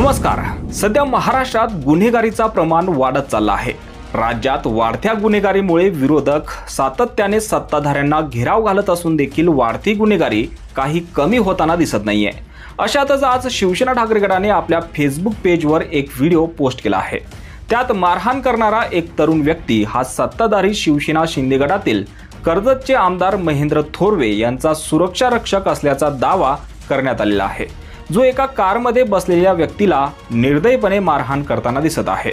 नमस्कार। सध्या महाराष्ट्रात गुन्हेगारीचा प्रमाण वाढत चालला आहे। राज्यात वाढत्या गुन्हेगारीमुळे विरोधक सातत्याने सत्ताधाऱ्यांना घेराव घालत असून देखील वाढती गुन्हेगारी काही कमी होताना दिसत नाहीये। अशातच आज शिवसेना ठाकरे गटाने आपल्या फेसबुक पेजवर एक व्हिडिओ पोस्ट केला आहे। त्यात मारहाण करणारा एक तरुण व्यक्ती हा सत्ताधारी शिवसेना शिंदे गटातील कर्जतचे आमदार महेंद्र थोरवे यांचा सुरक्षा रक्षक असल्याचा दावा करण्यात आलेला आहे, जो एका कारमध्ये बसलेल्या व्यक्तीला निर्दयीपणे मारहाण करताना दिसत आहे।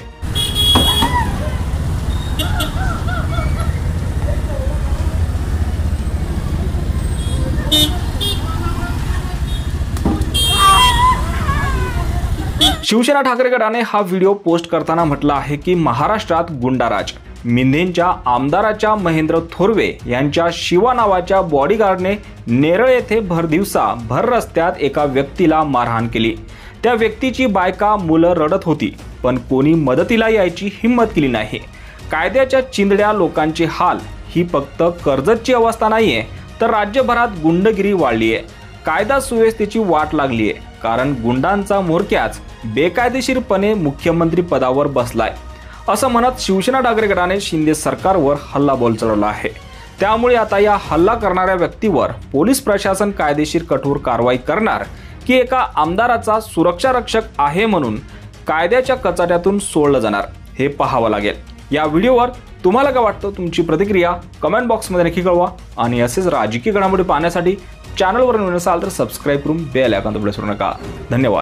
शिवसेना ठाकरे गटाने हा व्हिडिओ पोस्ट करताना म्हटलं आहे की महाराष्ट्रात गुंडाराज, मिंदेंच्या आमदाराच्या महेंद्र थोरवे यांच्या शिवा नावाच्या बॉडीगार्डने नेरळ येथे भर रस्त्यात एका व्यक्तीला मारहाण केली। त्या व्यक्तीची बायका मुलं रडत होती, पण कोणी मदतीला यायची हिम्मत केली नाही। कायद्याच्या चिंधड्या लोकांचे हाल ही फक्त कर्जतची अवस्था नाहीये, तर राज्यभरात गुंडगिरी वाढली आहे। कायदा सुव्यवस्थेची वाट लागली आहे, कारण गुंडांचा म्होरक्याच बेकायदेशीरपणे मुख्यमंत्री पदावर बसलाय, असं म्हणत शिवसेना ठाकरे गटाने शिंदे सरकारवर हल्लाबोल चढवला आहे। त्यामुळे आता या हल्ला करणाऱ्या व्यक्तीवर पोलीस प्रशासन कायदेशीर कठोर कारवाई करणार की एका आमदाराचा सुरक्षा रक्षक आहे म्हणून कायद्याच्या कचाट्यातून सोडलं जाणार, हे पाहावं लागेल। या व्हिडिओवर तुम्हाला काय वाटतं? तुमची प्रतिक्रिया कमेंट बॉक्समध्ये नक्की कळवा आणि असेच राजकीय घडामोडी पाहण्यासाठी चॅनलवर नवीन असाल तर सबस्क्राईब करून बेल आयकॉन दाबायला विसरू नका। धन्यवाद।